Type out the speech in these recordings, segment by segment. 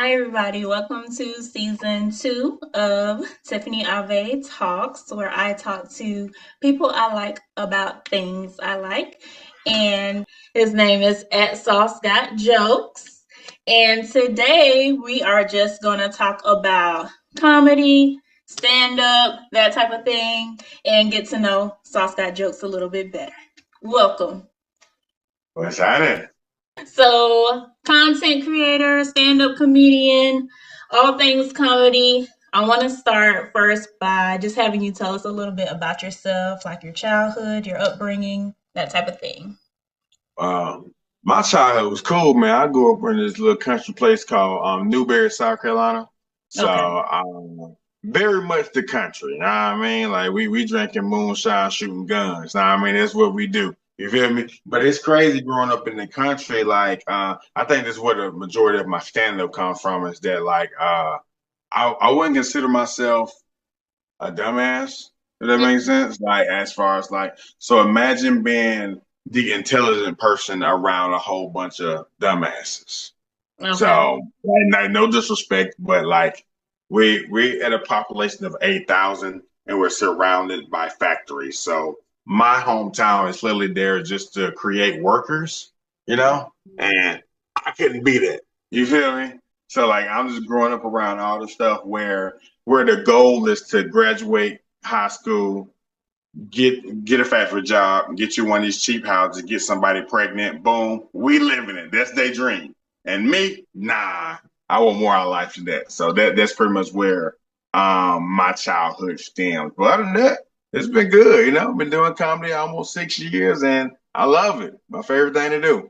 Hi, everybody. Welcome to season two of TiffanyAvayeTalks, where I talk to people I like about things I like. And his name is at Sauce Got Jokes. And today we are just going to talk about comedy, stand up, that type of thing, and get to know Sauce Got Jokes a little bit better. Welcome. What's happening? So, content creator, stand up comedian, all things comedy. I want to start first by just having you tell us a little bit about yourself, like your childhood, your upbringing, that type of thing. My childhood was cool, man. I grew up in this little country place called Newberry, South Carolina. So Okay. very much the country. You know what I mean? Like we drinking moonshine, shooting guns. You know what I mean? That's what we do. You feel me? But it's crazy growing up in the country. Like I think that's where the majority of my stand-up comes from is that like I wouldn't consider myself a dumbass. If that makes sense. Like as far as like, so imagine being the intelligent person around a whole bunch of dumbasses. Okay. So like, no disrespect, but like we at a population of 8,000 and we're surrounded by factories. So my hometown is literally there just to create workers, you know, and I couldn't beat it. You feel me? So like I'm just growing up around all the stuff where the goal is to graduate high school, get a factory job, get you one of these cheap houses, get somebody pregnant, boom, we living it. That's their dream. And me, nah, I want more out of life than that. So that's pretty much where my childhood stems. But other than that, it's been good. You know, I've been doing comedy almost 6 years and I love it. My favorite thing to do.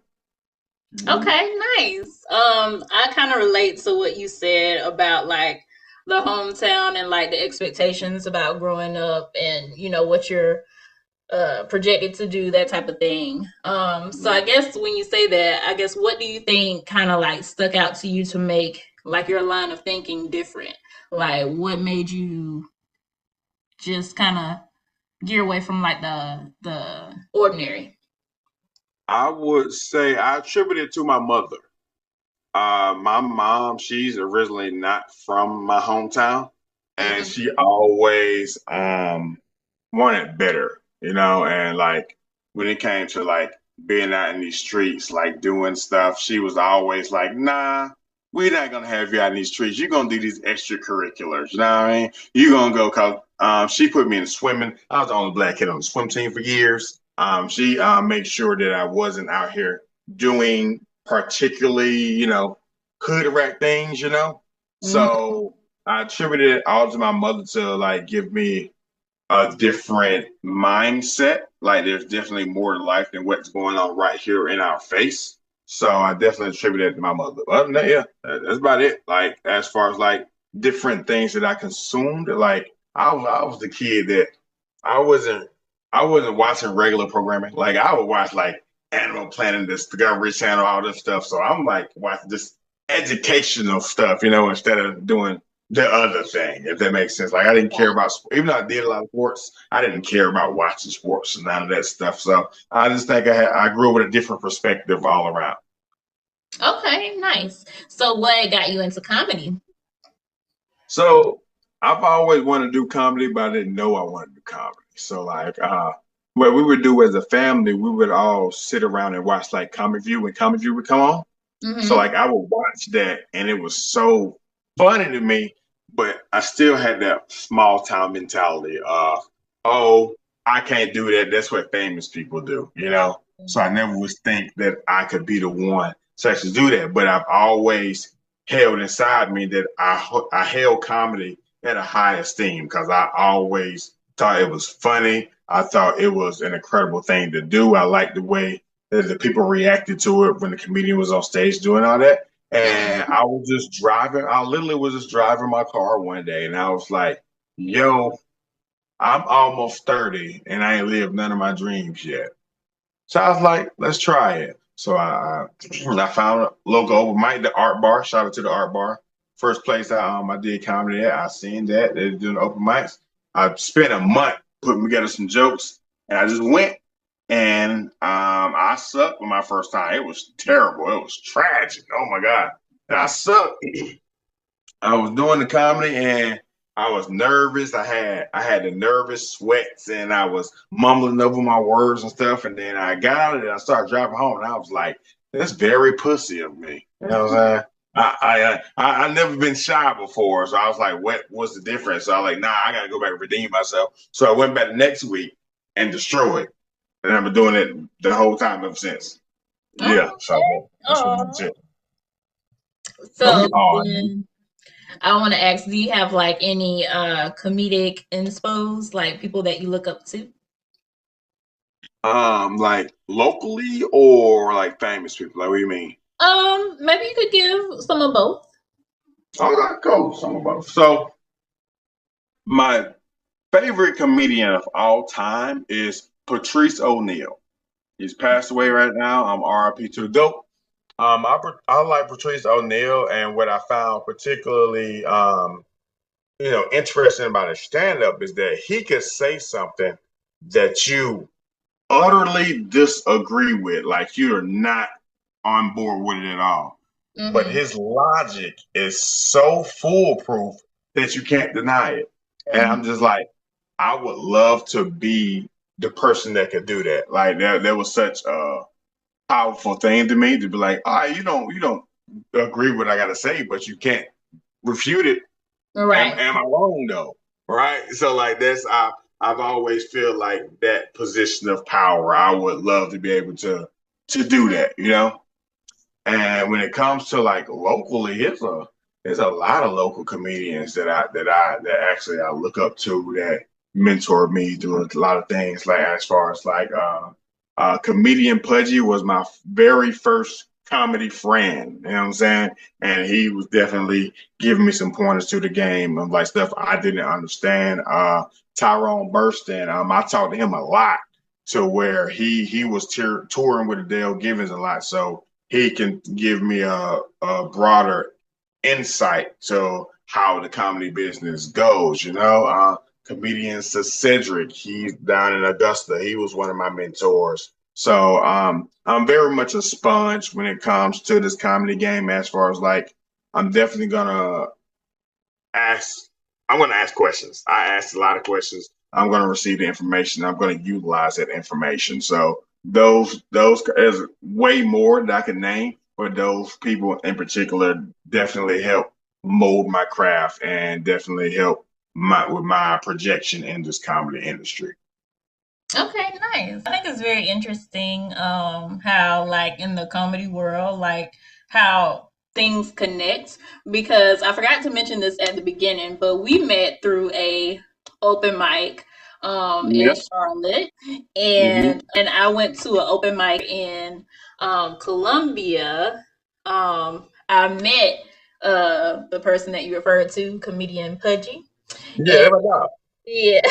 Okay, nice. I kind of relate to what you said about like the hometown and like the expectations about growing up and what you're projected to do, that type of thing. So I guess when you say that, I guess what do you think kind of like stuck out to you to make like your line of thinking different? Like what made you just kind of gear away from like the ordinary? I would say I attribute it to my mother. My mom, she's originally not from my hometown, and Mm-hmm. she always wanted better, you know, and like when it came to like being out in these streets, like doing stuff, she was always like, nah, we're not gonna have you out in these streets. You're gonna do these extracurriculars, you know what I mean? You're gonna go cause she put me in swimming. I was the only black kid on the swim team for years. She made sure that I wasn't out here doing particularly, hood rat things, you know. Mm-hmm. So I attributed it all to my mother to like give me a different mindset. Like there's definitely more to life than what's going on right here in our face. So I definitely attribute it to my mother. But other than that, yeah, that's about it. Like as far as like different things that I consumed, like I was the kid that I wasn't I wasn't watching regular programming. Like I would watch like Animal Planet, Discovery Channel, all this stuff. So I'm like watching this educational stuff, instead of doing the other thing, if that makes sense. Like I didn't care about even though I did a lot of sports, I didn't care about watching sports and none of that stuff. So I just think I grew up with a different perspective all around. Okay, nice. So what got you into comedy? So I've always wanted to do comedy, but I didn't know I wanted to do comedy. So like what we would do as a family, we would all sit around and watch like Comic View when Comic View would come on. So Mm-hmm. like I would watch that and it was so funny to me, but I still had that small town mentality of, oh, I can't do that. That's what famous people do, you know? So I never was think that I could be the one to actually do that. But I've always held inside me that I held comedy at a high esteem because I always thought it was funny. I thought it was an incredible thing to do. I liked the way that the people reacted to it when the comedian was on stage doing all that. And Mm-hmm. I was just driving. I literally was just driving my car one day, and I was like, "Yo, I'm almost 30, and I ain't lived none of my dreams yet." So I was like, "Let's try it." So I found a local open mic, the Art Bar. Shout out to the Art Bar. First place I did comedy at. I seen that they doing open mics. I spent a month putting together some jokes, and I just went. And I sucked on my first time. It was terrible. It was tragic. Oh my God. And I sucked. I was doing the comedy and I was nervous. I had the nervous sweats and I was mumbling over my words and stuff. And then I got out of it. I started driving home and I was like, "That's very pussy of me." You know what I'm saying? I never been shy before, so I was like, "What's the difference?" So I was like, "Nah, I gotta go back and redeem myself." So I went back the next week and destroyed, and I've been doing it the whole time ever since. Yeah, Oh, okay. so that's what Oh, I'm saying. Don't so be hard. then I want to ask, do you have like any comedic inspos, like people that you look up to? Like locally or like famous people? Like, what do you mean? Maybe you could give some of both. Okay, cool. Some of both. So my favorite comedian of all time is Patrice O'Neal. He's passed away right now. I'm RIP to the GOAT. I like Patrice O'Neal, and what I found particularly interesting about his stand up is that he could say something that you utterly disagree with, like you're not on board with it at all. But Mm-hmm. his logic is so foolproof that you can't deny it. And Mm-hmm. I'm just like, I would love to be the person that could do that. Like there was such a powerful thing to me to be like, all right, you don't agree with what I gotta say, but you can't refute it. Am, Right. am I wrong though? Right? So like I've always feel like that position of power. I would love to be able to do that, you know? And when it comes to like locally, there's a lot of local comedians that actually I look up to that mentor me doing a lot of things. Like as far as like comedian Pudgy was my very first comedy friend. You know what I'm saying? And he was definitely giving me some pointers to the game of like stuff I didn't understand. Tyrone Burston, I talked to him a lot to where he was touring with Adele Givens a lot. So he can give me a broader insight to how the comedy business goes. Comedian Cedric, he's down in Augusta. He was one of my mentors. So I'm very much a sponge when it comes to this comedy game. As far as like, I'm definitely gonna ask. I'm gonna ask questions. I asked a lot of questions. I'm gonna receive the information. I'm gonna utilize that information. So those is way more that I can name, but those people in particular definitely help mold my craft and definitely help my with my projection in this comedy industry. Okay, nice. I think it's very interesting how like in the comedy world, like how things connect because I forgot to mention this at the beginning, but we met through a open mic in Yes. Charlotte Mm-hmm. and I went to an open mic in Columbia. I met the person that you referred to, comedian Pudgy. Yeah, And that's my job. yeah,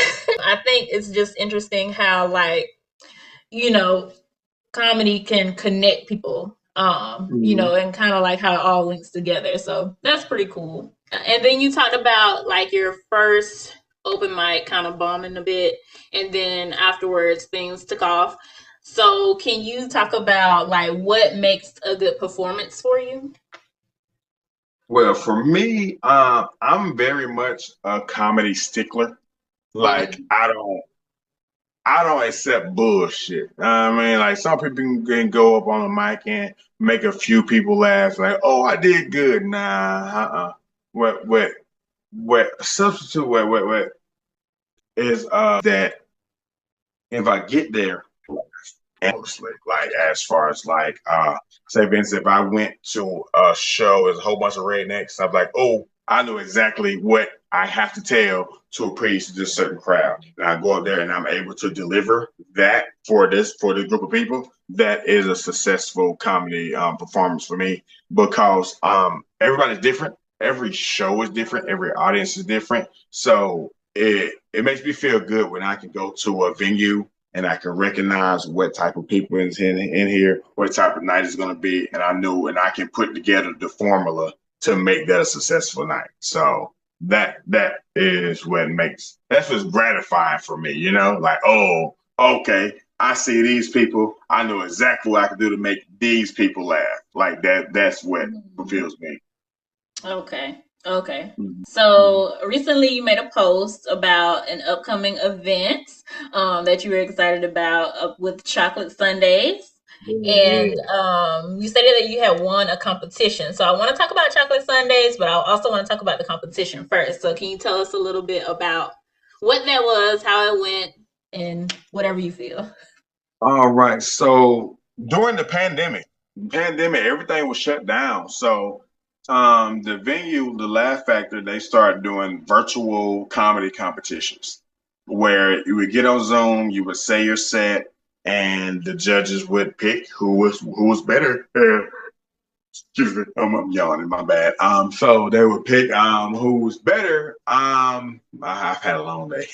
I think it's just interesting how like you know, comedy can connect people, Mm-hmm. and kind of like how it all links together. So that's pretty cool. And then you talked about like your first open mic kind of bombing a bit, and then afterwards things took off. So can you talk about like what makes a good performance for you? Well, for me, I'm very much a comedy stickler. Like Mm-hmm. I don't accept bullshit. I mean, like some people can go up on the mic and make a few people laugh, like, "Oh, I did good." Nah, what substitute? What is that? If I get there, honestly, like as far as like say Vince, if I went to a show, there's a whole bunch of rednecks, I'm like, oh, I know exactly what I have to tell to appease to this certain crowd. And I go up there and I'm able to deliver that for this group of people. That is a successful comedy performance for me because everybody's different. Every show is different. Every audience is different. So it makes me feel good when I can go to a venue and I can recognize what type of people is in here, what type of night is going to be, and I know, and I can put together the formula to make that a successful night. So that's what's gratifying for me, like, oh, okay, I see these people, I know exactly what I can do to make these people laugh. Like that's what Mhm. fulfills me. Okay. Okay. Mhm. Mhm. So recently you made a post about an upcoming event that you were excited about with chocolate sundaes. And Yeah. you stated that you had won a competition. So I want to talk about chocolate sundaes, but I also want to talk about the competition first. So can you tell us a little bit about what that was, how it went, and whatever you feel? All right. So during the pandemic, everything was shut down. So the venue, the Laugh Factor, they started doing virtual comedy competitions where you would get on Zoom, you would say your set, and the judges would pick who was better. Excuse me, I'm yawning, my bad. So they would pick who's better. I've had a long day.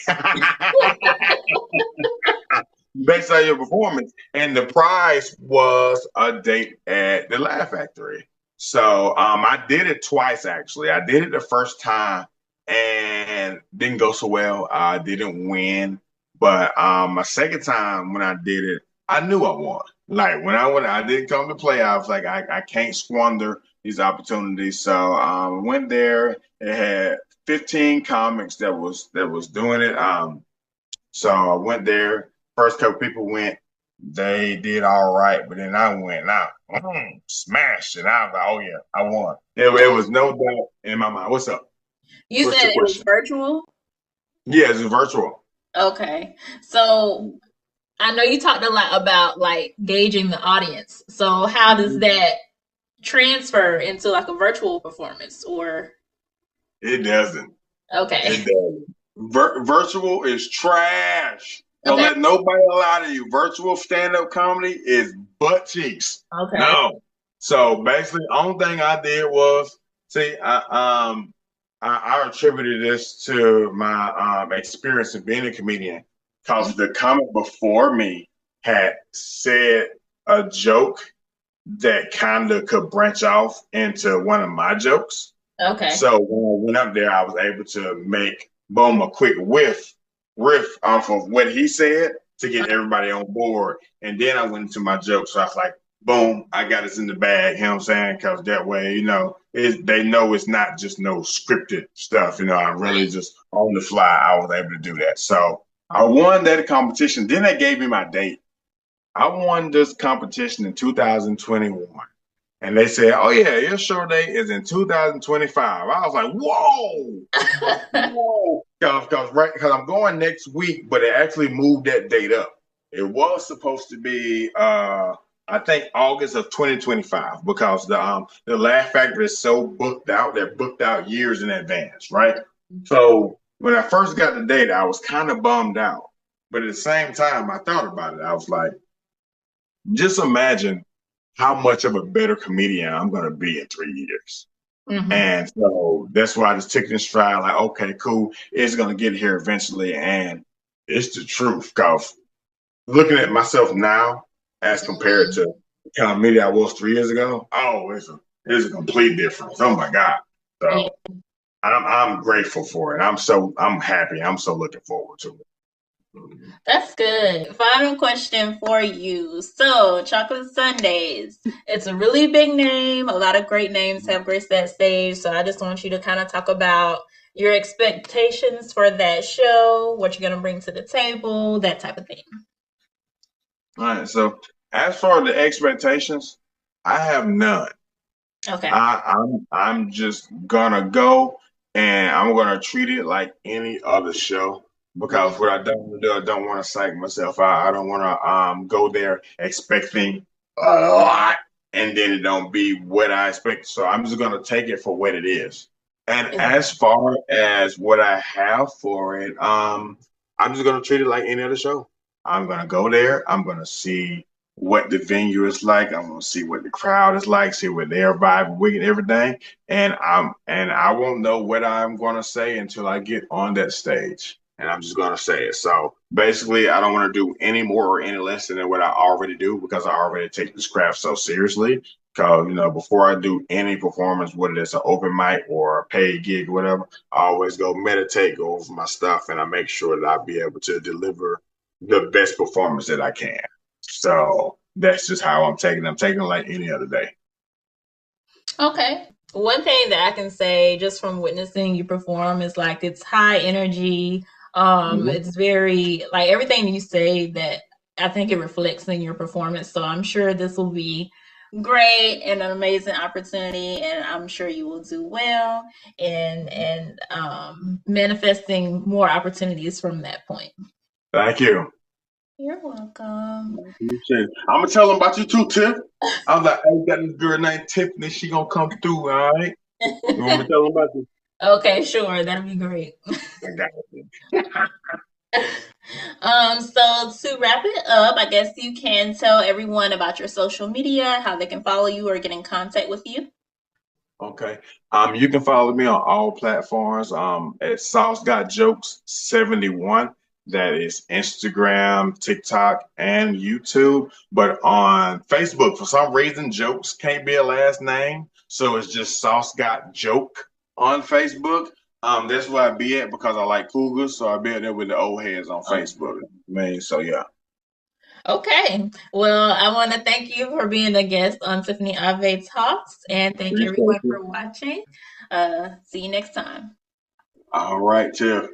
Based on your performance. And the prize was a date at the Laugh Factory. So I did it twice actually. I did it the first time and didn't go so well. I didn't win. But my second time when I did it, I knew I won. Like when I didn't come to play, I was like, I can't squander these opportunities. So I went there. It had 15 comics that was doing it. So I went there. First couple people went, they did all right, but then I went out, smashed, and I was like, oh yeah, I won. It was no doubt in my mind. What's up? You What's said your it was question? virtual? Yeah, it's virtual. Okay. So I know you talked a lot about like gauging the audience. So how does that transfer into like a virtual performance or It doesn't. okay. It doesn't. Virtual is trash. Don't Okay. let nobody lie to you. Virtual stand-up comedy is butt cheeks. Okay. No. So basically, the only thing I did was see, I attributed this to my experience of being a comedian because the comic before me had said a joke that kind of could branch off into one of my jokes. Okay. So when I went up there, I was able to make boom a quick riff off of what he said to get everybody on board. And then I went into my joke. So I was like, boom, I got this in the bag, you know what I'm saying? Because that way, they know it's not just no scripted stuff. I really Right. just on the fly, I was able to do that. So I won that competition. Then they gave me my date. I won this competition in 2021. And they said, oh, yeah, your show date is in 2025. I was like, whoa, whoa. Because I'm going next week, but it actually moved that date up. It was supposed to be, I think, August of 2025 because the Laugh Factory is so booked out. They're booked out years in advance, right? So when I first got the date, I was kind of bummed out. But at the same time, I thought about it. I was like, just imagine how much of a better comedian I'm going to be in 3 years. Hmm. And so that's why I just took this stride, like, okay, cool. It's going to get here eventually. And it's the truth. Because looking at myself now as compared to the kind of media I was 3 years ago, oh, it's a complete difference. Oh my God. Yeah. So I'm grateful for it. I'm happy. I'm so looking forward to it. That's good. Final question for you. So, Chocolate Sundays. It's a really big name. A lot of great names have graced that stage. So, I just want you to kind of talk about your expectations for that show, what you're going to bring to the table, that type of thing. All right. So as for the expectations, I have none. Okay. I'm just gonna go and I'm gonna treat it like any other show because what I don't wanna do, I don't want to psych myself out. I don't want to go there expecting a lot and then it don't be what I expect. So I'm just gonna take it for what it is. And as far as what I have for it, I'm just gonna treat it like any other show. I'm gonna go there. I'm gonna see what the venue is like. I'm gonna see what the crowd is like, see what their vibe, with everything, and I won't know what I'm gonna say until I get on that stage, and I'm just gonna say it. So basically, I don't want to do any more or any less than what I already do because I already take this craft so seriously. Because before I do any performance, whether it's an open mic or a paid gig or whatever, I always go meditate, go over my stuff, and I make sure that I'll be able to deliver the best performance that I can. So that's just how I'm taking it. I'm taking it like any other day. Okay. One thing that I can say just from witnessing you perform is like it's high energy. Mhm. It's very like everything you say that I think it reflects in your performance. So I'm sure this will be great and an amazing opportunity, and I'm sure you will do well and manifesting more opportunities from that point. Thank you. You're welcome. I'm gonna tell them about you too, Tiff. I'm like, I got this girl named Tiffany. She gonna come through. All right. You want me to tell them about you? Okay, sure, that'll be great. I got you. So to wrap it up, I guess you can tell everyone about your social media, how they can follow you or get in contact with you. Okay. You can follow me on all platforms. At Sauce Got Jokes 71. That is Instagram, TikTok, and YouTube. But on Facebook, for some reason, jokes can't be a last name. So it's just Sauce Got Joke on Facebook. That's where I be at because I like cougars. So I be out there with the old heads on Oh, Facebook. Man, so yeah. okay. Well, I want to thank you for being a guest on Tiffany Ave Talks, and thank Appreciate everyone you. for watching. See you next time. All right, Tiff.